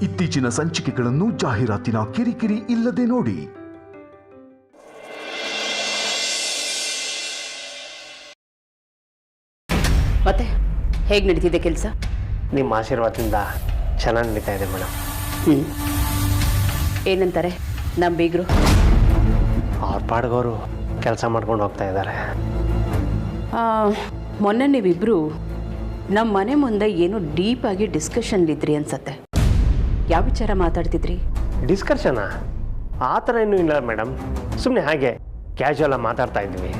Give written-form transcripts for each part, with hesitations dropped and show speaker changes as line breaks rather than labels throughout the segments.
ಇತ್ತೀಚಿನ ಸಂಚಿಕೆಗಳನ್ನು ಜಾಹೀರಾತಿನ ಕಿರಿಕಿರಿ ಇಲ್ಲದೆ ನೋಡಿ.
ಮತ್ತೆ ಹೇಗೆ ನಡೀತಿದೆ ಕೆಲಸ?
ನಿಮ್ಮ ಆಶೀರ್ವಾದದಿಂದ ಚೆನ್ನಾಗಿ ನಡೀತಾ ಇದೆ ಮೇಡಮ್.
ಏನಂತಾರೆ ನಮ್ಮ ಬೀಗರು?
ಅವ್ರ ಪಾಡ್ಗವರು ಕೆಲಸ ಮಾಡ್ಕೊಂಡು ಹೋಗ್ತಾ ಇದ್ದಾರೆ.
ಮೊನ್ನೆ ನೀವಿಬ್ಬರು ನಮ್ಮ ಮನೆ ಮುಂದೆ ಏನೋ ಡೀಪಾಗಿ ಡಿಸ್ಕಷನ್ಲಿದ್ರಿ ಅನ್ಸತ್ತೆ. ಯಾವ ವಿಚಾರ ಮಾತಾಡ್ತಿದ್ರಿ?
ಡಿಸ್ಕಷನಾ? ಆ ಥರ ಏನೂ ಇಲ್ಲ ಮೇಡಮ್, ಸುಮ್ಮನೆ ಹಾಗೆ ಕ್ಯಾಶುವಲ್ ಆಗಿ ಮಾತಾಡ್ತಾ ಇದ್ವಿ.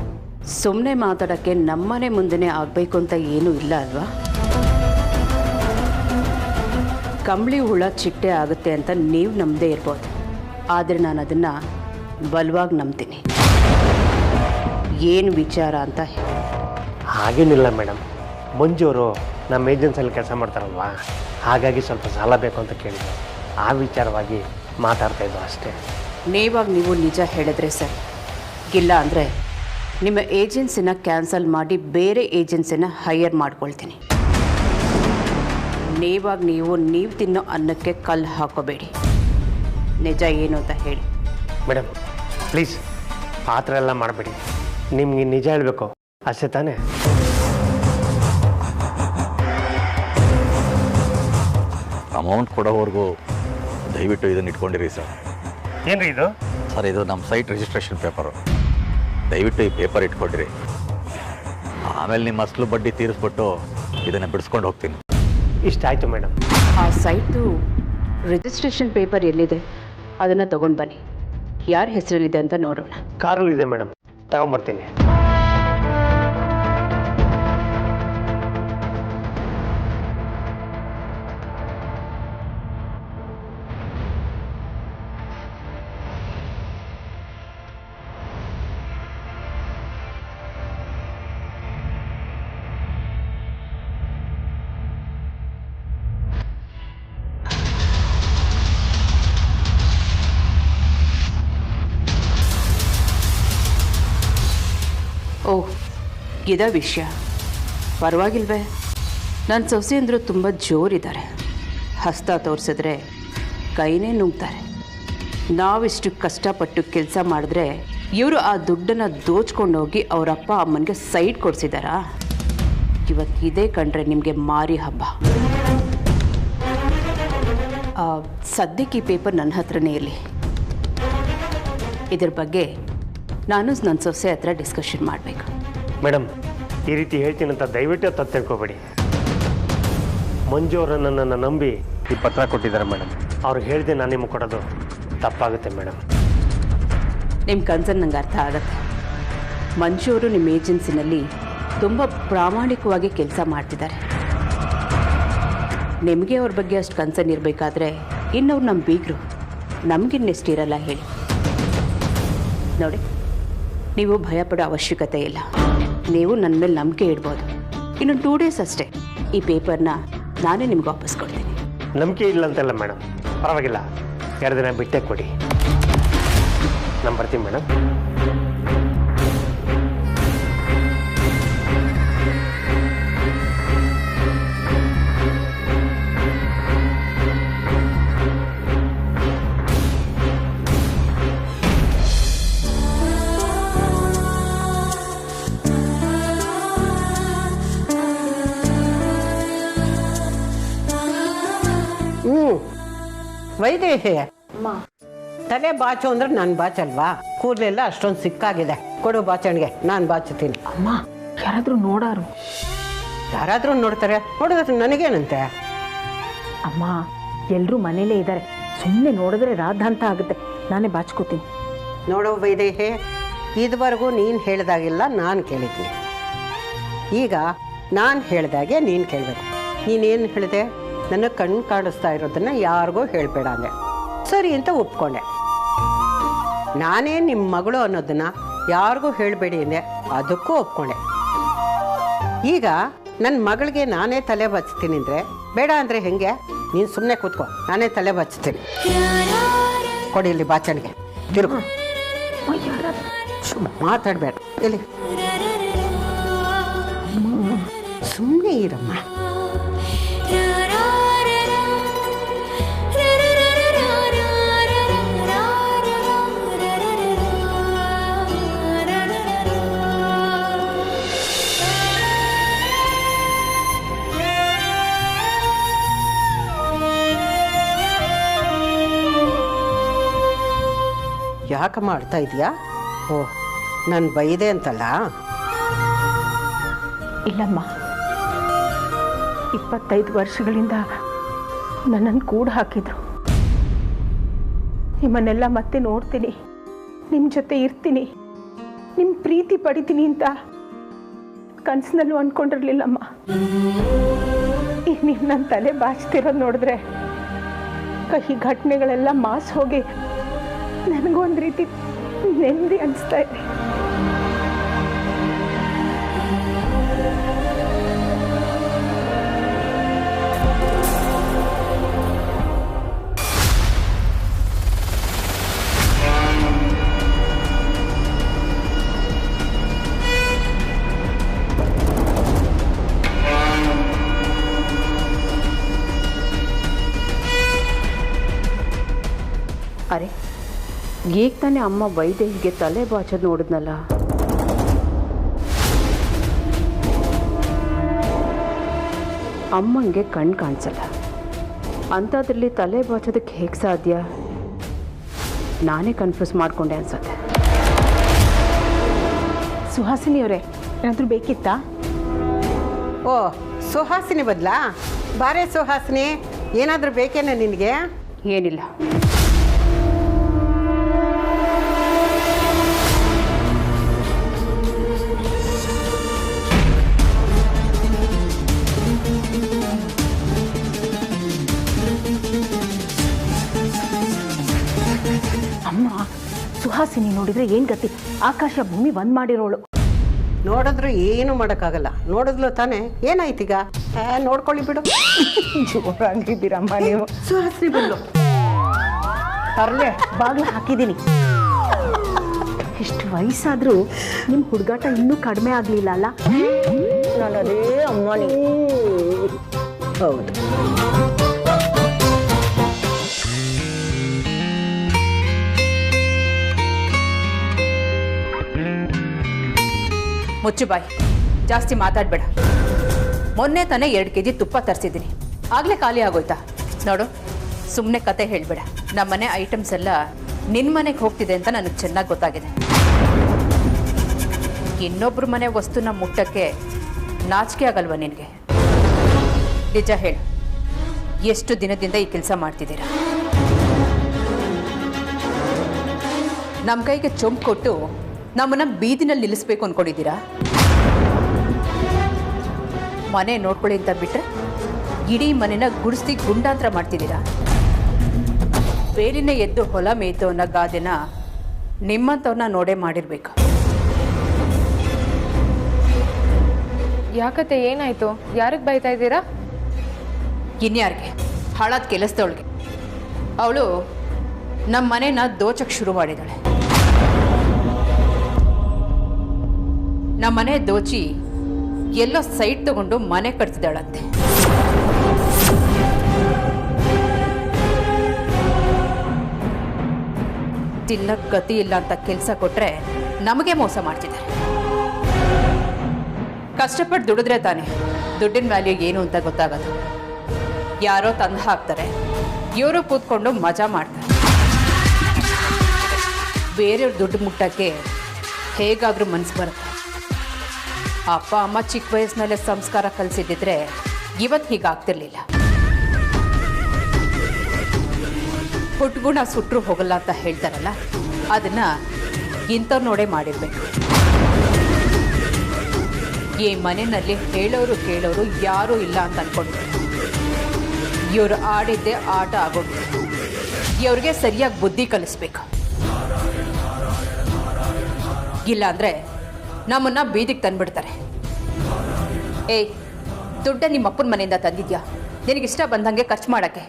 ಸುಮ್ಮನೆ ಮಾತಾಡೋಕ್ಕೆ ನಮ್ಮನೆ ಮುಂದೆನೇ ಆಗಬೇಕು ಅಂತ ಏನೂ ಇಲ್ಲ ಅಲ್ವಾ? ಕಂಬಳಿ ಹುಳ ಚಿಟ್ಟೆ ಆಗುತ್ತೆ ಅಂತ ನೀವು ನಂಬದೇ ಇರ್ಬೋದು, ಆದರೆ ನಾನು ಅದನ್ನು ಬಲವಾಗಿ ನಂಬ್ತೀನಿ. ಏನು ವಿಚಾರ ಅಂತ?
ಹಾಗೇನಿಲ್ಲ ಮೇಡಮ್, ಮಂಜೂರು ನಮ್ಮ ಏಜೆನ್ಸಿಯಲ್ಲಿ ಕೆಲಸ ಮಾಡ್ತಾರಲ್ವಾ, ಹಾಗಾಗಿ ಸ್ವಲ್ಪ ಸಾಲ ಬೇಕು ಅಂತ ಕೇಳಿದ್ರು. ಆ ವಿಚಾರವಾಗಿ ಮಾತಾಡ್ತಾ ಇದ್ದು ಅಷ್ಟೇ.
ನೀವು ನಿಜ ಹೇಳಿದ್ರೆ ಸರ್, ಇಲ್ಲ ಅಂದರೆ ನಿಮ್ಮ ಏಜೆನ್ಸಿನ ಕ್ಯಾನ್ಸಲ್ ಮಾಡಿ ಬೇರೆ ಏಜೆನ್ಸಿನ ಹೈಯರ್ ಮಾಡ್ಕೊಳ್ತೀನಿ. ನೀವು ತಿನ್ನೋ ಅನ್ನಕ್ಕೆ ಕಲ್ಲು ಹಾಕೋಬೇಡಿ. ನಿಜ ಏನು ಅಂತ ಹೇಳಿ.
ಮೇಡಮ್ ಪ್ಲೀಸ್ ಆ ಥರ ಎಲ್ಲ ಮಾಡಬೇಡಿ, ನಿಮಗೆ ನಿಜ ಹೇಳಬೇಕು ಅಷ್ಟೇ ತಾನೇ?
ಅಮೌಂಟ್ ಕೊಡೋವರೆಗೂ ದಯವಿಟ್ಟು ಇದನ್ನು ಇಟ್ಕೊಂಡಿರಿ ಸರ್.
ಏನ್ರಿ ಇದು?
ಸರ್, ಇದು ನಮ್ಮ ಸೈಟ್ ರಿಜಿಸ್ಟ್ರೇಷನ್ ಪೇಪರು. ದಯವಿಟ್ಟು ಈ ಪೇಪರ್ ಇಟ್ಕೊಡ್ರಿ. ಆಮೇಲೆ ನಿಮ್ಮ ಅಸಲು ಬಡ್ಡಿ ತೀರಿಸ್ಬಿಟ್ಟು ಇದನ್ನು ಬಿಡಿಸ್ಕೊಂಡು ಹೋಗ್ತೀನಿ.
ಇಷ್ಟ ಆಯಿತು ಮೇಡಮ್.
ಆ ಸೈಟು ರಿಜಿಸ್ಟ್ರೇಷನ್ ಪೇಪರ್ ಎಲ್ಲಿದೆ ಅದನ್ನು ತೊಗೊಂಡು ಬನ್ನಿ. ಯಾರ ಹೆಸರಲ್ಲಿದೆ ಅಂತ ನೋಡೋಣ.
ಕಾರು ಇದೆ ಮೇಡಮ್, ತಗೊಂಬರ್ತೀನಿ.
ಓಹ್, ಇದ ವಿಷಯ. ಪರವಾಗಿಲ್ವೇ? ನನ್ನ ಸೊಸೆ ಅಂದರೂ ತುಂಬ ಜೋರಿದ್ದಾರೆ. ಹಸ್ತ ತೋರಿಸಿದ್ರೆ ಕೈನೇ ನುಂಗ್ತಾರೆ. ನಾವಿಷ್ಟು ಕಷ್ಟಪಟ್ಟು ಕೆಲಸ ಮಾಡಿದ್ರೆ ಇವರು ಆ ದುಡ್ಡನ್ನು ದೋಚ್ಕೊಂಡೋಗಿ ಅವರಪ್ಪ ಅಮ್ಮನಿಗೆ ಸೈಡ್ ಕೊಡಿಸಿದಾರಾ? ಇವತ್ತಿದೆ ಕಂಡ್ರೆ ನಿಮಗೆ ಮಾರಿ ಹಬ್ಬ. ಸದ್ಯಕ್ಕೆ ಈ ಪೇಪರ್ ನನ್ನ ಹತ್ರನೇ ಇರಲಿ. ಇದ್ರ ಬಗ್ಗೆ ನಾನು ನನ್ನ ಸೊಸೆ ಹತ್ರ ಡಿಸ್ಕಷನ್ ಮಾಡಬೇಕು.
ಮೇಡಮ್ ಈ ರೀತಿ ಹೇಳ್ತೀನಿ ಅಂತ ದಯವಿಟ್ಟು ತಪ್ಪು ತಿಳ್ಕೊಬೇಡಿ. ಮಂಜು ಅವರು ನನ್ನನ್ನು ನಂಬಿ ಈ ಪತ್ರ ಕೊಟ್ಟಿದ್ದಾರೆ ಮೇಡಮ್. ಅವ್ರು ಹೇಳಿದೆ ನಾನು ನಿಮಗೆ ಕೊಡೋದು ತಪ್ಪಾಗುತ್ತೆ ಮೇಡಮ್.
ನಿಮ್ಮ ಕನ್ಸರ್ನ್ ನಂಗೆ ಅರ್ಥ ಆಗುತ್ತೆ. ಮಂಜು ಅವರು ನಿಮ್ಮ ಏಜೆನ್ಸಿನಲ್ಲಿ ತುಂಬ ಪ್ರಾಮಾಣಿಕವಾಗಿ ಕೆಲಸ ಮಾಡ್ತಿದ್ದಾರೆ. ನಿಮಗೆ ಅವ್ರ ಬಗ್ಗೆ ಅಷ್ಟು ಕನ್ಸರ್ನ್ ಇರಬೇಕಾದ್ರೆ ಇನ್ನವ್ರು ನಮ್ಮ ಬೀಗರು, ನಮಗಿನ್ನೆಷ್ಟಿರಲ್ಲ ಹೇಳಿ. ನೋಡಿ, ನೀವು ಭಯಪಡೋ ಅವಶ್ಯಕತೆ ಇಲ್ಲ. ನೀವು ನನ್ನ ಮೇಲೆ ನಂಬಿಕೆ ಇಡ್ಬೋದು. ಇನ್ನು 2 days ಅಷ್ಟೇ ಈ ಪೇಪರ್ನ ನಾನೇ ನಿಮ್ಗೆ ವಾಪಸ್ ಕೊಡ್ತೀನಿ.
ನಂಬಿಕೆ ಇಲ್ಲ ಅಂತಲ್ಲ ಮೇಡಮ್, ಪರವಾಗಿಲ್ಲ, 2 ದಿನ ಬಿಟ್ಟೇ ಕೊಡಿ. ನಾನು ಬರ್ತೀನಿ ಮೇಡಮ್.
ವೈದೇಹಿ ತಲೆ ಬಾಚು ಅಂದ್ರೆ ನಾನು ಬಾಚಲ್ವಾ? ಕೂದಲೆಲ್ಲ ಅಷ್ಟೊಂದು ಸಿಕ್ಕಾಗಿದೆ. ಕೊಡು ಬಾಚಣಿಗೆ, ನಾನು ಬಾಚುತ್ತೀನಿ.
ಅಮ್ಮ, ಯಾರಾದರೂ ನೋಡಾರು?
ಯಾರಾದರೂ ನೋಡ್ತಾರೆ, ನೋಡಿದ್ರೆ ನನಗೇನಂತೆ?
ಅಮ್ಮ, ಎಲ್ಲರೂ ಮನೇಲೇ ಇದ್ದಾರೆ. ಸುಮ್ಮನೆ ನೋಡಿದ್ರೆ ರಾಧಾಂತ ಆಗುತ್ತೆ. ನಾನೇ ಬಾಚ್ಕೋತೀನಿ.
ನೋಡೋ ವೈದೇಹಿ, ಇದುವರೆಗೂ ನೀನು ಹೇಳಿದಾಗಿಲ್ಲ ನಾನು ಕೇಳಿದ್ದೀನಿ. ಈಗ ನಾನು ಹೇಳಿದಾಗೆ ನೀನು ಕೇಳಬೇಕು. ನೀನೇನು ಹೇಳಿದೆ? ನನ್ನ ಕಣ್ಣು ಕಾಣಿಸ್ತಾ ಇರೋದನ್ನು ಯಾರಿಗೂ ಹೇಳಬೇಡ ಅಂದೆ. ಸರಿ ಅಂತ ಒಪ್ಕೊಂಡೆ. ನಾನೇ ನಿಮ್ಮ ಮಗಳು ಅನ್ನೋದನ್ನು ಯಾರಿಗೂ ಹೇಳಬೇಡಿ ಅಂದೆ, ಅದಕ್ಕೂ ಒಪ್ಕೊಂಡೆ. ಈಗ ನನ್ನ ಮಗಳಿಗೆ ನಾನೇ ತಲೆ ಬಚ್ತೀನಿ ಅಂದರೆ ಬೇಡ ಅಂದರೆ ಹೆಂಗೆ? ನೀನು ಸುಮ್ಮನೆ ಕೂತ್ಕೋ, ನಾನೇ ತಲೆ ಬಚ್ತೀನಿ. ಕೊಡಿ ಇಲ್ಲಿ ಬಾಚಣಿಗೆ, ತಿರುಗು. ಮಾತಾಡಬೇಡ, ಎಲ್ಲಿ ಸುಮ್ಮನೆ ಇರಮ್ಮ. ಯಾಕಮ್ಮ ಮಾಡ್ತಾ ಇದೆಯಾ? ಓಹ್, ನಾನು ಬೈದೆ ಅಂತಲ್ಲ.
ಇಲ್ಲಮ್ಮ, 25 ವರ್ಷಗಳಿಂದ ನನ್ನನ್ನು ಕೂಡ ಹಾಕಿದ್ರು. ನಿಮ್ಮನ್ನೆಲ್ಲ ಮತ್ತೆ ನೋಡ್ತೀನಿ, ನಿಮ್ಮ ಜೊತೆ ಇರ್ತೀನಿ, ನಿಮ್ಮ ಪ್ರೀತಿ ಪಡಿತೀನಿ ಅಂತ ಕನಸಿನಲ್ಲೂ ಅಂದ್ಕೊಂಡಿರ್ಲಿಲ್ಲಮ್ಮ. ಈಗ ನೀವು ನನ್ನ ತಲೆ ಬಾಚ್ತಿರೋದು ನೋಡಿದ್ರೆ ಕಹಿ ಘಟನೆಗಳೆಲ್ಲ ಮಾಸ್ ಹೋಗಿ ನನಗೂ ಒಂದು ರೀತಿ ನೆಮ್ಮದಿ ಅನಿಸ್ತಾ ಇದೆ.
ಅರೆ, ಈಗ ತಾನೇ ಅಮ್ಮ ವೈದೇಹಿಗೆ ತಲೆ ಬಾಚೋದು ನೋಡಿದ್ನಲ್ಲ. ಅಮ್ಮಂಗೆ ಕಣ್ಣು ಕಾಣಿಸಲ್ಲ, ಅಂಥದ್ರಲ್ಲಿ ತಲೆ ಬಾಚೋದಕ್ಕೆ ಹೇಗೆ ಸಾಧ್ಯ? ನಾನೇ ಕನ್ಫ್ಯೂಸ್ ಮಾಡಿಕೊಂಡೆ ಅನ್ಸುತ್ತೆ.
ಸುಹಾಸಿನಿ ಅವರೇ, ಏನಾದರೂ ಬೇಕಿತ್ತಾ?
ಓ, ಸುಹಾಸಿನಿ ಬದಲಾ? ಬಾರೇ ಸುಹಾಸಿನಿ, ಏನಾದರೂ ಬೇಕೇನೆ ನಿನಗೆ?
ಏನಿಲ್ಲ.
ಅಮ್ಮ, ಸುಹಾಸಿನಿ ನೋಡಿದ್ರೆ ಏನು ಗತಿ? ಆಕಾಶ ಭೂಮಿ ಬಂದ್ ಮಾಡಿರೋಳು.
ನೋಡಿದ್ರು ಏನು ಮಾಡೋಕ್ಕಾಗಲ್ಲ. ನೋಡಿದ್ಲು ತಾನೇ, ಏನಾಯ್ತೀಗ? ನೋಡ್ಕೊಳ್ಳಿ ಬಿಡು.
ಜೋರಾಗಿದ್ದೀರಮ್ಮ ನೀವು.
ಸುಹಾಸಿನಿ ಬಂದು
ಅರ್ಲೆ ಬಾಗ್ಲು ಹಾಕಿದ್ದೀನಿ. ಇಷ್ಟು ವಯಸ್ಸಾದ್ರೂ ನಿಮ್ಮ ಹುಡುಗಾಟ ಇನ್ನೂ ಕಡಿಮೆ ಆಗಲಿಲ್ಲ ಅಲ್ಲ? ನಾನು ಅದೇ ಅಮ್ಮನಿ.
ಹೌದು.
ಮುಚ್ಚು ಬಾಯಿ, ಜಾಸ್ತಿ ಮಾತಾಡಬೇಡ. ಮೊನ್ನೆ ತಾನೇ 2 kg ತುಪ್ಪ ತರಿಸಿದ್ದೀನಿ, ಆಗಲೇ ಖಾಲಿ ಆಗೋಯ್ತಾ? ನೋಡು, ಸುಮ್ಮನೆ ಕತೆ ಹೇಳಬೇಡ. ನಮ್ಮನೆ ಐಟಮ್ಸ್ ಎಲ್ಲ ನಿನ್ನ ಮನೆಗೆ ಹೋಗ್ತಿದೆ ಅಂತ ನನಗೆ ಚೆನ್ನಾಗಿ ಗೊತ್ತಾಗಿದೆ. ಇನ್ನೊಬ್ಬರ ಮನೆ ವಸ್ತುನ ಮುಟ್ಟಕ್ಕೆ ನಾಚಿಕೆ ಆಗಲ್ವ ನಿನಗೆ? ನಿಜ ಹೇಳು, ಎಷ್ಟು ದಿನದಿಂದ ಈ ಕೆಲಸ ಮಾಡ್ತಿದ್ದೀರಾ? ನಮ್ಮ ಕೈಗೆ ಚೊಂಬು ಕೊಟ್ಟು ನಮ್ಮನ್ನ ಬೀದಿನಲ್ಲಿ ನಿಲ್ಲಿಸ್ಬೇಕು ಅಂದ್ಕೊಂಡಿದ್ದೀರಾ? ಮನೆ ನೋಡ್ಕೊಳ್ಳಿ ಅಂತ ಬಿಟ್ಟರೆ ಇಡೀ ಮನೆನ ಗುಡಿಸಿ ಗುಂಡಾಂತರ ಮಾಡ್ತಿದ್ದೀರಾ? ಬೇಲಿನ ಎದ್ದು ಹೊಲ ಮೇಯ್ತು ಅನ್ನೋ ಗಾದೆನ ನಿಮ್ಮಂಥವ್ರನ್ನ ನೋಡೇ ಮಾಡಿರ್ಬೇಕು.
ಯಾಕತ್ತೆ, ಏನಾಯ್ತು? ಯಾರಿಗೆ ಬೈತಾ ಇದ್ದೀರಾ?
ಇನ್ಯಾರಿಗೆ? ಹಾಳಾದ ಕೆಲಸದವಳಿಗೆ. ಅವಳು ನಮ್ಮ ಮನೆನ ದೋಚಕ್ಕೆ ಶುರು ಮಾಡಿದ್ದಾಳೆ. ನಮ್ಮ ಮನೆ ದೋಚಿ ಎಲ್ಲೋ ಸೈಟ್ ತಗೊಂಡು ಮನೆ ಕಟ್ತಿದ್ದಾಳಂತೆ. ತಿನ್ನಕ್ಕೆ ಗತಿ ಇಲ್ಲ ಅಂತ ಕೆಲಸ ಕೊಟ್ರೆ ನಮಗೆ ಮೋಸ ಮಾಡ್ತಿದ್ದಾರೆ. ಕಷ್ಟಪಟ್ಟು ದುಡಿದ್ರೆ ತಾನೆ ದುಡ್ಡಿನ ವ್ಯಾಲ್ಯೂ ಏನು ಅಂತ ಗೊತ್ತಾಗೋದು. ಯಾರೋ ತಂದು ಹಾಕ್ತಾರೆ, ಇವರು ಕೂತ್ಕೊಂಡು ಮಜಾ ಮಾಡ್ತಾರೆ. ಬೇರೆಯವ್ರ ದುಡ್ಡು ಮುಟ್ಟಕ್ಕೆ ಹೇಗಾದರೂ ಮನಸ್ಸು ಬರುತ್ತೆ. ಅಪ್ಪ ಅಮ್ಮ ಚಿಕ್ಕ ವಯಸ್ಸಿನಲ್ಲೇ ಸಂಸ್ಕಾರ ಕಲಿಸಿದ್ದಿದ್ರೆ ಇವತ್ತು ಹೀಗಾಗ್ತಿರ್ಲಿಲ್ಲ. ಹುಟ್ಗುಣ ಸುಟ್ಟರು ಹೋಗಲ್ಲ ಅಂತ ಹೇಳ್ತಾರಲ್ಲ, ಅದನ್ನ ಇಂಥವ್ರು ನೋಡೇ ಮಾಡಿರ್ಬೇಕು. ಈ ಮನೆಯಲ್ಲಿ ಹೇಳೋರು ಕೇಳೋರು ಯಾರೂ ಇಲ್ಲ ಅಂತ ಅನ್ಕೊಂಡ್ರು. ಇವರು ಆಡಿದ್ದೇ ಆಟ ಆಗೋಗಿದೆ. ಇವ್ರಿಗೆ ಸರಿಯಾಗಿ ಬುದ್ಧಿ ಕಲಿಸ್ಬೇಕು. ಇಲ್ಲಾಂದ್ರೆ ನಮ್ಮನ್ನ ಬೀದಿಗೆ ತಂದ್ಬಿಡ್ತಾರೆ. ಏಯ್, ದುಡ್ಡ ನಿಮ್ಮ ಅಪ್ಪನ ಮನೆಯಿಂದ ತಂದಿದ್ಯಾ? ನಿನಗಿಷ್ಟ ಬಂದಂಗೆ ಖರ್ಚು ಮಾಡೋಕ್ಕೆ.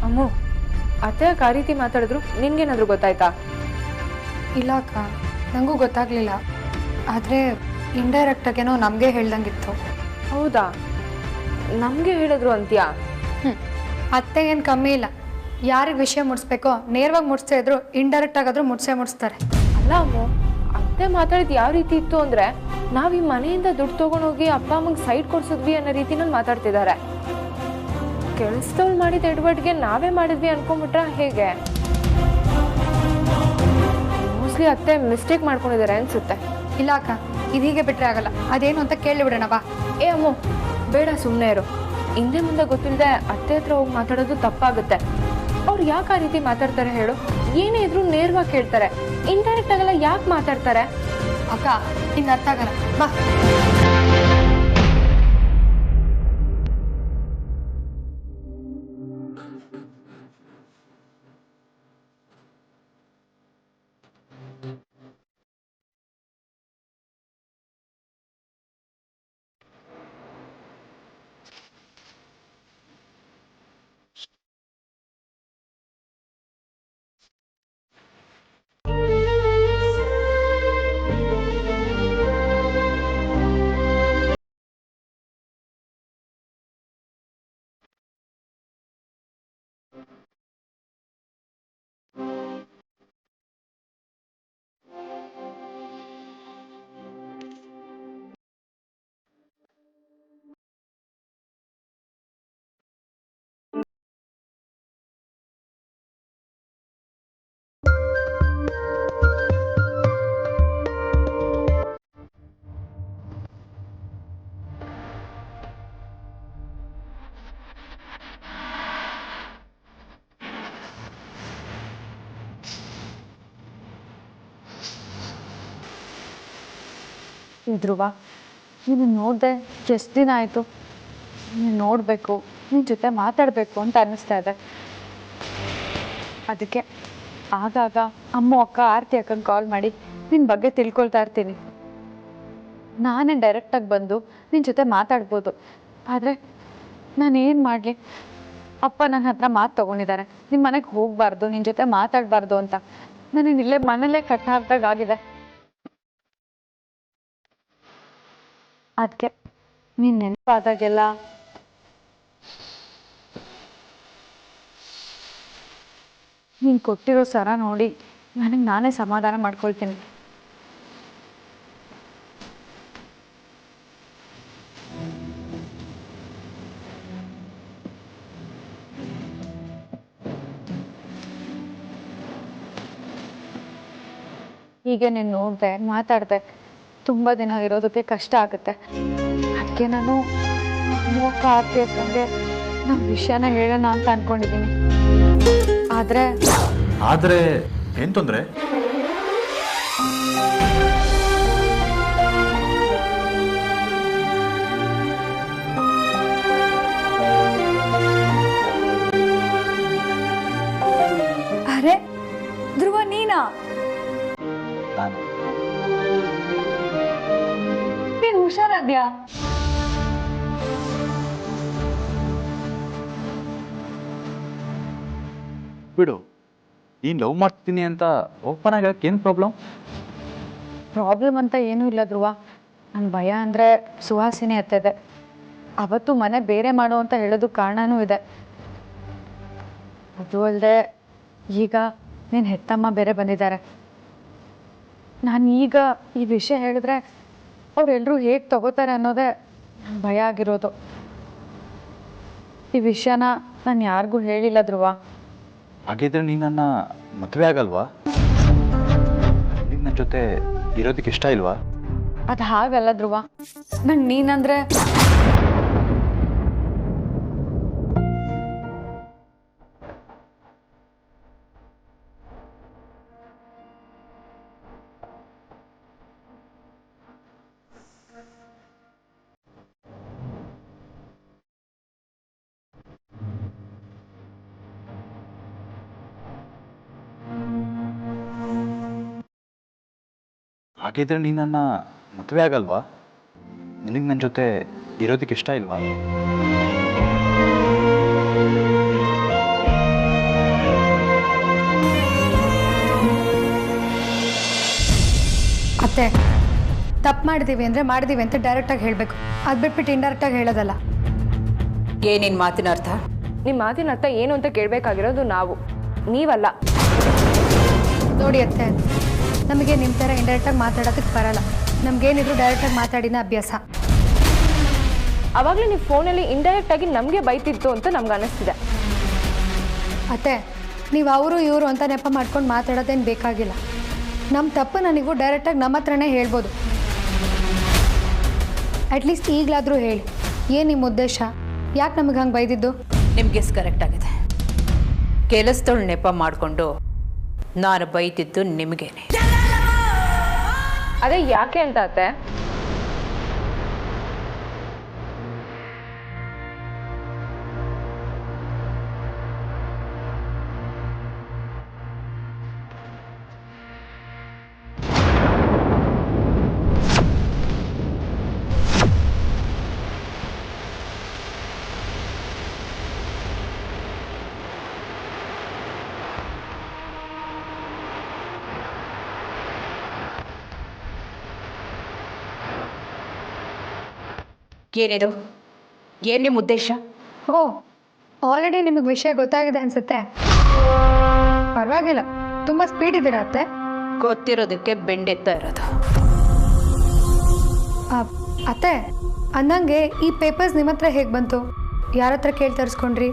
ಅಮ್ಮು, ಅತ್ತೆ ಆ ರೀತಿ ಮಾತಾಡಿದ್ರು ನಿನ್ಗೇನಾದರೂ ಗೊತ್ತಾಯ್ತಾ?
ಇಲ್ಲ ಅಕ್ಕ, ನನಗೂ ಗೊತ್ತಾಗಲಿಲ್ಲ. ಆದರೆ ಇಂಡೈರೆಕ್ಟಾಗೇನೋ ನಮಗೆ ಹೇಳ್ದಂಗಿತ್ತು.
ಹೌದಾ? ನಮಗೆ ಹೇಳಿದ್ರು ಅಂತ್ಯಾ?
ಅತ್ತೆಗೇನು ಕಮ್ಮಿ ಇಲ್ಲ. ಯಾರಿಗೆ ವಿಷಯ ಮುಡಿಸ್ಬೇಕೋ ನೇರವಾಗಿ ಮುಡಿಸ್ತಾ ಇದ್ರು, ಇಂಡೈರೆಕ್ಟ್ ಆಗಾದರೂ ಮುಡಿಸ್ತಾರೆ.
ಅಲ್ಲ ಅಮ್ಮು, ಅತ್ತೆ ಮಾತಾಡಿದ್ದು ಯಾವ ರೀತಿ ಇತ್ತು ಅಂದರೆ, ನಾವು ಈ ಮನೆಯಿಂದ ದುಡ್ಡು ತೊಗೊಂಡೋಗಿ ಅಪ್ಪ ಅಮ್ಮಗೆ ಸೈಟ್ ಕೊಡ್ಸಿದ್ವಿ ಅನ್ನೋ ರೀತಿನಲ್ಲಿ ಮಾತಾಡ್ತಿದ್ದಾರೆ. ಕೆಲಸದವ್ಳು ಮಾಡಿದ ಎಡವಟ್ಗೆ ನಾವೇ ಮಾಡಿದ್ವಿ ಅನ್ಕೊಂಡ್ಬಿಟ್ರೆ ಹೇಗೆ? ಮೋಸ್ಟ್ಲಿ ಅತ್ತೆ ಮಿಸ್ಟೇಕ್ ಮಾಡ್ಕೊಂಡಿದ್ದಾರೆ ಅನ್ಸುತ್ತೆ.
ಇಲ್ಲ ಅಕ್ಕ, ಇದೀಗೆ ಬಿಟ್ರೆ ಆಗಲ್ಲ. ಅದೇನು ಅಂತ ಕೇಳಿಬಿಡೋಣ ಬಾ.
ಏ ಅಮ್ಮು, ಬೇಡ, ಸುಮ್ಮನೆ ಇರು. ಹಿಂದೆ ಮುಂದೆ ಗೊತ್ತಿಲ್ಲದೆ ಅತ್ತೆ ಹತ್ರ ಹೋಗಿ ಮಾತಾಡೋದು ತಪ್ಪಾಗುತ್ತೆ. ಅವ್ರು ಯಾಕೆ ಆ ರೀತಿ ಮಾತಾಡ್ತಾರೆ ಹೇಳು? ಏನೇ ಇದ್ರು ನೇರವಾಗಿ ಕೇಳ್ತಾರೆ, ಇಂಡೈರೆಕ್ಟ್ ಆಗಲ್ಲ ಯಾಕೆ ಮಾತಾಡ್ತಾರೆ?
ಅಕ್ಕ ಹಿಂಗೆ ಅರ್ಥ ಆಗಲ್ಲ ಬಾ.
ಧ್ರುವ, ನೀನು ನೋಡಿದೆ ಎಷ್ಟು ದಿನ ಆಯಿತು. ನೀನು ನೋಡಬೇಕು, ನಿನ್ನ ಜೊತೆ ಮಾತಾಡಬೇಕು ಅಂತ ಅನ್ನಿಸ್ತಾ ಇದೆ. ಅದಕ್ಕೆ ಆಗಾಗ ಅಮ್ಮ ಅಕ್ಕ ಆರತಿ ಅಕ್ಕಂಗೆ ಕಾಲ್ ಮಾಡಿ ನಿನ್ನ ಬಗ್ಗೆ ತಿಳ್ಕೊಳ್ತಾ ಇರ್ತೀನಿ. ನಾನೇ ಡೈರೆಕ್ಟಾಗಿ ಬಂದು ನಿನ್ನ ಜೊತೆ ಮಾತಾಡ್ಬೋದು. ಆದರೆ ನಾನೇನು ಮಾಡಲಿ, ಅಪ್ಪ ನನ್ನ ಹತ್ರ ಮಾತು ತೊಗೊಂಡಿದ್ದಾರೆ, ನಿಮ್ಮ ಮನೆಗೆ ಹೋಗಬಾರ್ದು, ನಿನ್ನ ಜೊತೆ ಮಾತಾಡಬಾರ್ದು ಅಂತ. ನನಗೆ ಇಲ್ಲೇ ಮನೇಲೇ ಕಟ್ಟ ಹಾಕ್ದಾಗಿದೆ. ಅದಕ್ಕೆ ನೀನು ನೆನಪಾದಾಗೆಲ್ಲ ನೀನು ಕೊಟ್ಟಿರೋ ಸರ ನೋಡಿ ನನಗೆ ನಾನೇ ಸಮಾಧಾನ ಮಾಡ್ಕೊಳ್ತೀನಿ. ಹೀಗೆ ನೀನು ನೋಡಿದೆ, ಮಾತಾಡಿದೆ, ತುಂಬ ದಿನ ಇರೋದಕ್ಕೆ ಕಷ್ಟ ಆಗುತ್ತೆ. ಅದಕ್ಕೆ ನಾನು ಮೋಕ ಆಗ್ತಿದ್ದಂಗೆ ನಮ್ಮ ವಿಷಯನ ಹೇಳೋಣ ಅಂತ ಅಂದ್ಕೊಂಡಿದ್ದೀನಿ.
ಆದರೆ ಏನು ತೊಂದರೆ?
ಅರೆ ಧ್ರುವ, ನೀನಾ?
ನಾನು
ನೀನು ಹುಷಾರಾದ್ಯಾ?
ಬಿಡು, ನೀನು ಲವ್ ಮಾಡ್ತೀನಿ ಅಂತ ಓಪನ್ ಆಗಿ ಏನು ಪ್ರಾಬ್ಲಮ್?
ಪ್ರಾಬ್ಲಮ್ ಅಂತ ಏನೂ ಇಲ್ಲ ಧ್ರುವ. ನನ್ನ ಭಯ ಅಂದರೆ ಸುಹಾಸಿನಿ ಹತ್ತಿದೆ. ಅವತ್ತು ಮನೆ ಬೇರೆ ಮಾಡು ಅಂತ ಹೇಳೋದು ಕಾರಣನೂ ಇದೆ. ಅದು ಅಲ್ಲದೆ ಈಗ ನೀನು ಹೆತ್ತಮ್ಮ ಬೇರೆ ಬಂದಿದ್ದಾರೆ. ನಾನು ಈಗ ಈ ವಿಷಯ ಹೇಳಿದ್ರೆ ಅವರೆಲ್ಲರೂ ಹೇಗೆ ತಗೋತಾರೆ ಅನ್ನೋದೇ ಭಯ ಆಗಿರೋದು. ಈ ವಿಷಯನ ನಾನು ಯಾರಿಗೂ ಹೇಳಿಲ್ಲ ಧ್ರುವ.
ಹಾಗಿದ್ರೆ ನೀನು ನನ್ನ ಮದುವೆ ಆಗಲ್ವಾ? ನೀನು ನನ್ನ ಜೊತೆ ಇರೋದಕ್ಕೆ ಇಷ್ಟ ಇಲ್ವಾ?
ಅದು ಹಾಗಲ್ಲ ಧ್ರುವ. ನಂಗೆ ನೀನಂದ್ರೆ
ಹಾಗಿದ್ರೆ ನೀನು ನನ್ನ ಮದುವೆ ಆಗಲ್ವಾ? ನಿನಗೆ ನನ್ನ ಜೊತೆ ಇರೋದಕ್ಕೆ ಇಷ್ಟ ಇಲ್ವಾ?
ಅತ್ತೆ, ತಪ್ಪು ಮಾಡಿದ್ದೀವಿ ಅಂದರೆ ಮಾಡಿದ್ದೀವಿ ಅಂತ ಡೈರೆಕ್ಟಾಗಿ ಹೇಳಬೇಕು. ಅದು ಬಿಟ್ಬಿಟ್ಟು ಇಂಡೈರೆಕ್ಟಾಗಿ ಹೇಳೋದಲ್ಲ.
ಏನೇನು ಮಾತಿನ ಅರ್ಥ?
ನಿಮ್ಮ ಮಾತಿನ ಅರ್ಥ ಏನು ಅಂತ ಕೇಳಬೇಕಾಗಿರೋದು ನಾವು, ನೀವಲ್ಲ.
ನೋಡಿ ಅತ್ತೆ, ನಮಗೆ ನಿಮ್ಮ ಥರ ಇಂಡೈರೆಕ್ಟಾಗಿ ಮಾತಾಡೋದಕ್ಕೆ ಬರಲ್ಲ. ನಮಗೇನಿದ್ರು ಡೈರೆಕ್ಟಾಗಿ ಮಾತಾಡಿನ ಅಭ್ಯಾಸ.
ಆವಾಗಲೇ ನೀವು ಫೋನಲ್ಲಿ ಇಂಡೈರೆಕ್ಟಾಗಿ ನಮಗೆ ಬೈತಿತ್ತು ಅಂತ ನಮ್ಗೆ ಅನ್ನಿಸ್ತಿದೆ.
ಅತ್ತೆ, ನೀವು ಅವರು ಇವರು ಅಂತ ನೆಪ ಮಾಡ್ಕೊಂಡು ಮಾತಾಡೋದೇನು ಬೇಕಾಗಿಲ್ಲ. ನಮ್ಮ ತಪ್ಪನ್ನು ನೀವು ಡೈರೆಕ್ಟಾಗಿ ನಮ್ಮ ಹತ್ರನೇ ಹೇಳ್ಬೋದು. ಅಟ್ಲೀಸ್ಟ್ ಈಗಲಾದರೂ ಹೇಳಿ, ಏನು ನಿಮ್ಮ ಉದ್ದೇಶ? ಯಾಕೆ ನಮಗೆ ಹಂಗೆ ಬೈದಿದ್ದು?
ನಿಮ್ಮ ಗೆಸ್ ಕರೆಕ್ಟ್ ಆಗಿದೆ. ಕೆಲಸದೊಳು ನೆಪ ಮಾಡಿಕೊಂಡು ನಾನು ಬೈದಿದ್ದು ನಿಮಗೇನೆ.
ಅದೇ ಯಾಕೆ ಅಂತ ಅತ್ತೆ?
ಏನಿದು? ಏನು ನಿಮ್ಮ ಉದ್ದೇಶ?
ಓ, ಆಲ್ರೆಡಿ ನಿಮಗೆ ವಿಷಯ ಗೊತ್ತಾಗಿದೆ ಅನ್ಸುತ್ತೆ. ಪರವಾಗಿಲ್ಲ, ತುಂಬ ಸ್ಪೀಡ್ ಇದ್ದೀರಾ ಅತ್ತೆ.
ಗೊತ್ತಿರೋದಕ್ಕೆ ಬೆಂಡೆತ್ತ ಇರೋದು.
ಅತ್ತೆ, ಅಂದಂಗೆ ಈ ಪೇಪರ್ಸ್ ನಿಮ್ಮ ಹತ್ರ ಹೇಗೆ ಬಂತು? ಯಾರ ಹತ್ರ ಕೇಳಿ ತರಿಸ್ಕೊಂಡ್ರಿ?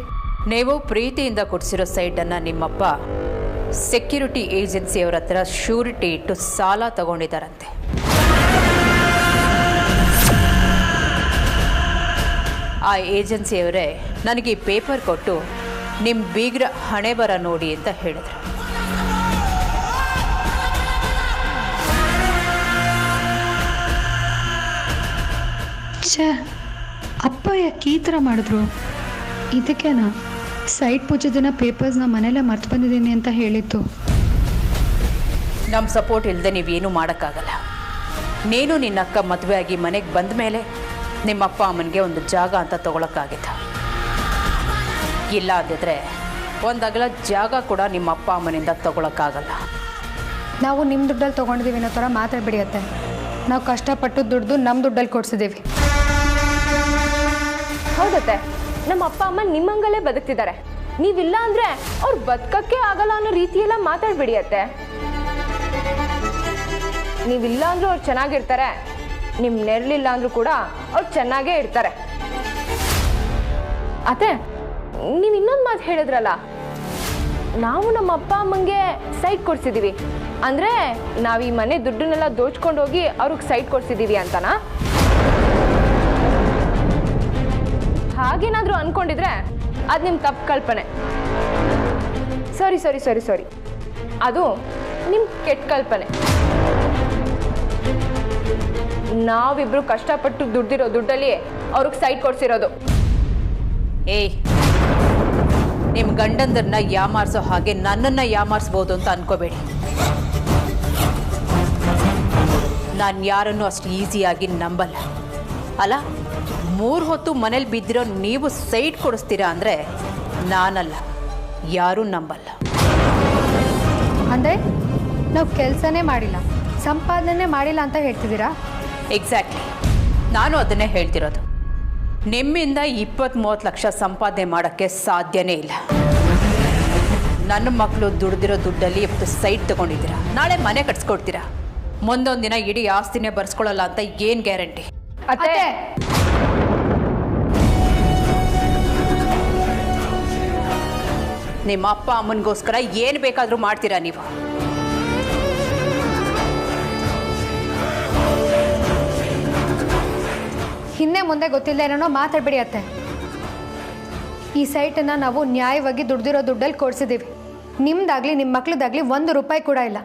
ನೀವು ಪ್ರೀತಿಯಿಂದ ಕೊಡಿಸಿರೋ ಸೈಟನ್ನು ನಿಮ್ಮಪ್ಪ ಸೆಕ್ಯೂರಿಟಿ ಏಜೆನ್ಸಿಯವರ ಹತ್ರ ಶ್ಯೂರಿಟಿ ಇಟ್ಟು ಸಾಲ ತಗೊಂಡಿದ್ದಾರಂತೆ. ಆ ಏಜೆನ್ಸಿಯವರೇ ನನಗೆ ಈ ಪೇಪರ್ ಕೊಟ್ಟು ನಿಮ್ಮ ಬೀಗ್ರ ಹಣೆ ಬರ ನೋಡಿ ಅಂತ ಹೇಳಿದ್ರು.
ಛೇ, ಅಪ್ಪ ಯಾಕೆ ಈ ಥರ ಮಾಡಿದ್ರು? ಇದಕ್ಕೇನಾ ಸೈಟ್ ಪೂಜೆ ದಿನ ಪೇಪರ್ಸ್ನ ಮನೇಲೆ ಮರ್ತು ಬಂದಿದ್ದೀನಿ ಅಂತ ಹೇಳಿತ್ತು.
ನಮ್ಮ ಸಪೋರ್ಟ್ ಇಲ್ಲದೆ ನೀವೇನೂ ಮಾಡೋಕ್ಕಾಗಲ್ಲ. ನೀನು ನಿನ್ನ ಅಕ್ಕ ಮದುವೆ ಆಗಿ ಮನೆಗೆ ಬಂದ ಮೇಲೆ ನಿಮ್ಮ ಅಪ್ಪ ಅಮ್ಮನಿಗೆ ಒಂದು ಜಾಗ ಅಂತ ತೊಗೊಳಕ್ಕಾಗಿತ್ತ. ಇಲ್ಲ ಅಂದಿದ್ರೆ ಒಂದು ಅಗಲ ಜಾಗ ಕೂಡ ನಿಮ್ಮ ಅಪ್ಪ ಅಮ್ಮನಿಂದ ತೊಗೊಳಕ್ಕಾಗಲ್ಲ.
ನಾವು ನಿಮ್ಮ ದುಡ್ಡಲ್ಲಿ ತೊಗೊಂಡಿದ್ದೀವಿ ಅನ್ನೋ ಥರ ಮಾತಾಡ್ಬಿಡಿಯತ್ತೆ. ನಾವು ಕಷ್ಟಪಟ್ಟು ದುಡ್ದು ನಮ್ಮ ದುಡ್ಡಲ್ಲಿ ಕೊಡಿಸಿದ್ದೀವಿ.
ಹೌದತ್ತೆ, ನಮ್ಮ ಅಪ್ಪ ಅಮ್ಮ ನಿಮ್ಮಂಗಲೇ ಬದುಕ್ತಿದ್ದಾರೆ. ನೀವಿಲ್ಲ ಅಂದರೆ ಅವ್ರು ಬದುಕಕ್ಕೆ ಆಗಲ್ಲ ಅನ್ನೋ ರೀತಿಯೆಲ್ಲ ಮಾತಾಡ್ಬಿಡಿಯತ್ತೆ. ನೀವಿಲ್ಲ ಅಂದ್ರೂ ಅವ್ರು ಚೆನ್ನಾಗಿರ್ತಾರೆ, ನಿಮ್ಮ ನೆರಳಿಲ್ಲ ಅಂದ್ರೂ ಕೂಡ ಅವ್ರು ಚೆನ್ನಾಗೇ ಇರ್ತಾರೆ. ಅತ್ತೆ, ನೀವು ಇನ್ನೊಂದು ಮಾತು ಹೇಳಿದ್ರಲ್ಲ, ನಾವು ನಮ್ಮ ಅಪ್ಪ ಅಮ್ಮಂಗೆ ಸೈಟ್ ಕೊಡ್ಸಿದ್ದೀವಿ ಅಂದರೆ ನಾವು ಈ ಮನೆ ದುಡ್ಡನ್ನೆಲ್ಲ ದೋಚ್ಕೊಂಡು ಹೋಗಿ ಅವ್ರಿಗೆ ಸೈಟ್ ಕೊಡ್ಸಿದ್ದೀವಿ ಅಂತನಾ? ಹಾಗೇನಾದರೂ ಅಂದ್ಕೊಂಡಿದ್ರೆ ಅದು ನಿಮ್ಮ ತಪ್ಪು ಕಲ್ಪನೆ. ಸಾರಿ ಸಾರಿ ಸಾರಿ ಸಾರಿ ಅದು ನಿಮ್ಮ ಕೆಟ್ಟ ಕಲ್ಪನೆ. ನಾವಿಬ್ರು ಕಷ್ಟಪಟ್ಟು ದುಡ್ದಿರೋ ದುಡ್ಡಲ್ಲಿ ಅವ್ರಿಗೆ ಸೈಟ್ ಕೊಡ್ಸಿರೋದು.
ಏಯ್, ನಿಮ್ಮ ಗಂಡಂದರನ್ನ ಯಾಮಾರಿಸೋ ಹಾಗೆ ನನ್ನನ್ನು ಯಾಮಾರಿಸ್ಬೋದು ಅಂತ ಅನ್ಕೋಬೇಡಿ. ನಾನು ಯಾರನ್ನೂ ಅಷ್ಟು ಈಸಿಯಾಗಿ ನಂಬಲ್ಲ. ಅಲ್ಲ, 3 ಹೊತ್ತು ಮನೇಲಿ ಬಿದ್ದಿರೋ ನೀವು ಸೈಟ್ ಕೊಡಿಸ್ತೀರಾ ಅಂದರೆ ನಾನಲ್ಲ, ಯಾರೂ ನಂಬಲ್ಲ.
ಅಂದರೆ ನಾವು ಕೆಲಸನೇ ಮಾಡಿಲ್ಲ, ಸಂಪಾದನೆ ಮಾಡಿಲ್ಲ ಅಂತ ಹೇಳ್ತಿದ್ದೀರಾ?
ಎಕ್ಸಾಕ್ಟ್ಲಿ, ನಾನು ಅದನ್ನೇ ಹೇಳ್ತಿರೋದು. ನಿಮ್ಮಿಂದ 20-30 ಲಕ್ಷ ಸಂಪಾದನೆ ಮಾಡೋಕ್ಕೆ ಸಾಧ್ಯನೇ ಇಲ್ಲ. ನನ್ನ ಮಕ್ಕಳು ದುಡ್ದಿರೋ ದುಡ್ಡಲ್ಲಿ ಇವತ್ತು ಸೈಟ್ ತಗೊಂಡಿದ್ದೀರಾ, ನಾಳೆ ಮನೆ ಕಟ್ಸ್ಕೊಡ್ತೀರಾ, ಮುಂದೊಂದು ದಿನ ಇಡೀ ಆಸ್ತಿನೇ ಬರ್ಸ್ಕೊಳ್ಳಲ್ಲ ಅಂತ ಏನು ಗ್ಯಾರಂಟಿ?
ಅತ್ತೆ,
ನಿಮ್ಮ ಅಪ್ಪ ಅಮ್ಮನಿಗೋಸ್ಕರ ಏನು ಬೇಕಾದರೂ ಮಾಡ್ತೀರಾ ನೀವು.
ಹಿಂದೆ ಮುಂದೆ ಗೊತ್ತಿಲ್ಲ ಏನೋ ಮಾತಾಡ್ಬಿಡಿ ಅತ್ತೆ. ಈ ಸೈಟನ್ನು ನಾವು ನ್ಯಾಯವಾಗಿ ದುಡ್ದಿರೋ ದುಡ್ಡಲ್ಲಿ ಕೊಡಿಸಿದ್ದೀವಿ. ನಿಮ್ದಾಗಲಿ ನಿಮ್ಮ ಮಕ್ಳದಾಗಲಿ 1 ರೂಪಾಯಿ ಕೂಡ ಇಲ್ಲ.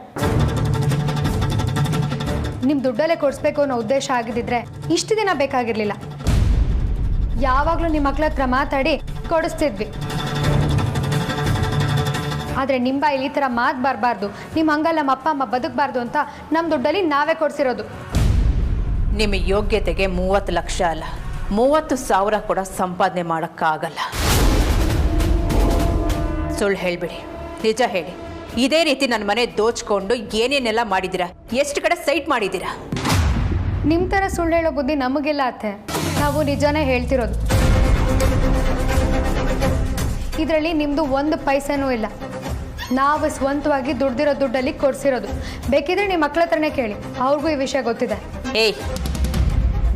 ನಿಮ್ಮ ದುಡ್ಡಲ್ಲೇ ಕೊಡಿಸ್ಬೇಕು ಅನ್ನೋ ಉದ್ದೇಶ ಆಗಿದ್ದಿದ್ರೆ ಇಷ್ಟು ದಿನ ಬೇಕಾಗಿರಲಿಲ್ಲ. ಯಾವಾಗಲೂ ನಿಮ್ಮ ಮಕ್ಳ ಹತ್ರ ಮಾತಾಡಿ ಕೊಡಿಸ್ತಿದ್ವಿ. ಆದರೆ ನಿಮ್ಮ ಬಾಯಲ್ಲಿ ಈ ಥರ ಮಾತು ಬರಬಾರ್ದು, ನಿಮ್ಮ ಹಂಗಲ್ಲ ನಮ್ಮ ಅಪ್ಪ ಅಮ್ಮ ಬದುಕಬಾರ್ದು ಅಂತ ನಮ್ಮ ದುಡ್ಡಲ್ಲಿ ನಾವೇ ಕೊಡಿಸಿರೋದು.
ನಿಮ್ಮ ಯೋಗ್ಯತೆಗೆ 30 ಲಕ್ಷ ಅಲ್ಲ, 30,000 ಕೂಡ ಸಂಪಾದನೆ ಮಾಡೋಕ್ಕಾಗಲ್ಲ. ಸುಳ್ಳು ಹೇಳಿಬಿಡಿ, ನಿಜ ಹೇಳಿ. ಇದೇ ರೀತಿ ನನ್ನ ಮನೆ ದೋಚ್ಕೊಂಡು ಏನೇನೆಲ್ಲ ಮಾಡಿದ್ದೀರಾ? ಎಷ್ಟು ಕಡೆ ಸೈಟ್ ಮಾಡಿದ್ದೀರಾ?
ನಿಮ್ಮ ಥರ ಸುಳ್ಳು ಹೇಳೋ ಬುದ್ಧಿ ನಮಗಿಲ್ಲ ಅತ್ತೆ. ನಾವು ನಿಜಾನೇ ಹೇಳ್ತಿರೋದು. ಇದರಲ್ಲಿ ನಿಮ್ಮದು 1 ಪೈಸೆನೂ ಇಲ್ಲ. ನಾವು ಸ್ವಂತವಾಗಿ ದುಡ್ದಿರೋ ದುಡ್ಡಲ್ಲಿ ಕೊಡಿಸಿರೋದು. ಬೇಕಿದ್ರೆ ನಿಮ್ಮ ಮಕ್ಳ ಹತ್ರನೇ ಕೇಳಿ, ಅವ್ರಿಗೂ ಈ ವಿಷಯ ಗೊತ್ತಿದೆ.
ಏಯ್,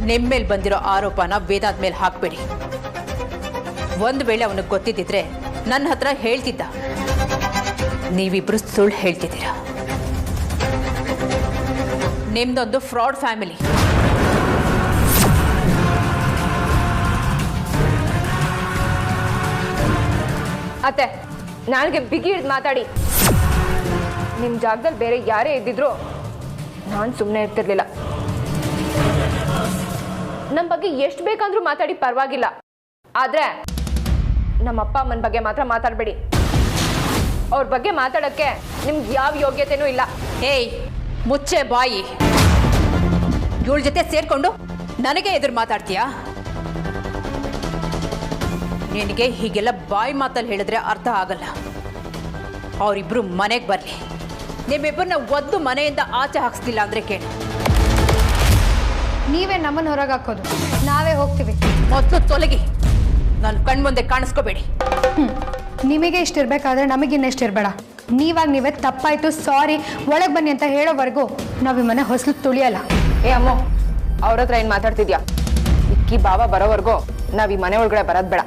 ನಿಮ್ಮ ಮೇಲೆ ಬಂದಿರೋ ಆರೋಪನ ವೇದಾದ ಮೇಲೆ ಹಾಕಬೇಡಿ. ಒಂದು ವೇಳೆ ಅವನಿಗೆ ಗೊತ್ತಿದ್ದಿದ್ರೆ ನನ್ನ ಹತ್ರ ಹೇಳ್ತಿದ್ದ. ನೀವಿಬ್ರು ಸುಳ್ಳು ಹೇಳ್ತಿದ್ದೀರಾ. ನಿಮ್ದೊಂದು ಫ್ರಾಡ್ ಫ್ಯಾಮಿಲಿ.
ಅತ್ತೆ, ನಾಳೆಗೆ ಬಿಗಿ ಹಿಡ್ದು ಮಾತಾಡಿ. ನಿಮ್ಮ ಜಾಗದಲ್ಲಿ ಬೇರೆ ಯಾರೇ ಇದ್ದಿದ್ರು ನಾನು ಸುಮ್ಮನೆ ಇರ್ತಿರ್ಲಿಲ್ಲ. ನಮ್ಮ ಬಗ್ಗೆ ಎಷ್ಟು ಬೇಕಂದ್ರೂ ಮಾತಾಡಿ ಪರವಾಗಿಲ್ಲ, ಆದ್ರೆ ನಮ್ಮ ಅಪ್ಪ ಅಮ್ಮನ ಬಗ್ಗೆ ಮಾತ್ರ ಮಾತಾಡಬೇಡಿ. ಅವ್ರ ಬಗ್ಗೆ ಮಾತಾಡೋಕ್ಕೆ ನಿಮ್ಗೆ ಯಾವ ಯೋಗ್ಯತೆನೂ ಇಲ್ಲ.
ಏಯ್, ಮುಚ್ಚೆ ಬಾಯಿ. ಇವಳ ಜೊತೆ ಸೇರ್ಕೊಂಡು ನನಗೆ ಎದುರು ಮಾತಾಡ್ತೀಯಾ? ನಿನಗೆ ಹೀಗೆಲ್ಲ ಬಾಯಿ ಮಾತಲ್ಲಿ ಹೇಳಿದ್ರೆ ಅರ್ಥ ಆಗಲ್ಲ. ಅವರಿಬ್ರು ಮನೆಗೆ ಬರಲಿ. ನಿಮ್ಮಿಬ್ಬರನ್ನ ಒದ್ದು ಮನೆಯಿಂದ ಆಚೆ ಹಾಕ್ಸ್ಲಿಲ್ಲ ಅಂದರೆ ಕೇಳಿ.
ನೀವೇ ನಮ್ಮನ್ನು ಹೊರಗೆ ಹಾಕೋದು, ನಾವೇ ಹೋಗ್ತೀವಿ.
ಮೊದಲು ತೊಲಗಿ, ನಾನು ಕಣ್ಮುಂದೆ ಕಾಣಿಸ್ಕೋಬೇಡಿ.
ನಿಮಗೆ ಇಷ್ಟ ಇರಬೇಕಾದ್ರೆ ನಮಗಿನ್ನೆಷ್ಟು ಇರಬೇಡ. ನೀವಾಗ ನೀವೇ ತಪ್ಪಾಯಿತು, ಸಾರಿ, ಒಳಗೆ ಬನ್ನಿ ಅಂತ ಹೇಳೋವರೆಗೂ ನಾವು ಈ ಮನೆ ಹೊಸಲು ತುಳಿಯಲ್ಲ.
ಏ ಅಮ್ಮ, ಅವ್ರ ಹತ್ರ ಏನು ಮಾತಾಡ್ತಿದ್ಯಾ? ಇಕ್ಕಿ ಬಾವ ಬರೋವರೆಗೂ ನಾವು ಈ ಮನೆ ಒಳಗಡೆ ಬರೋದು ಬೇಡ.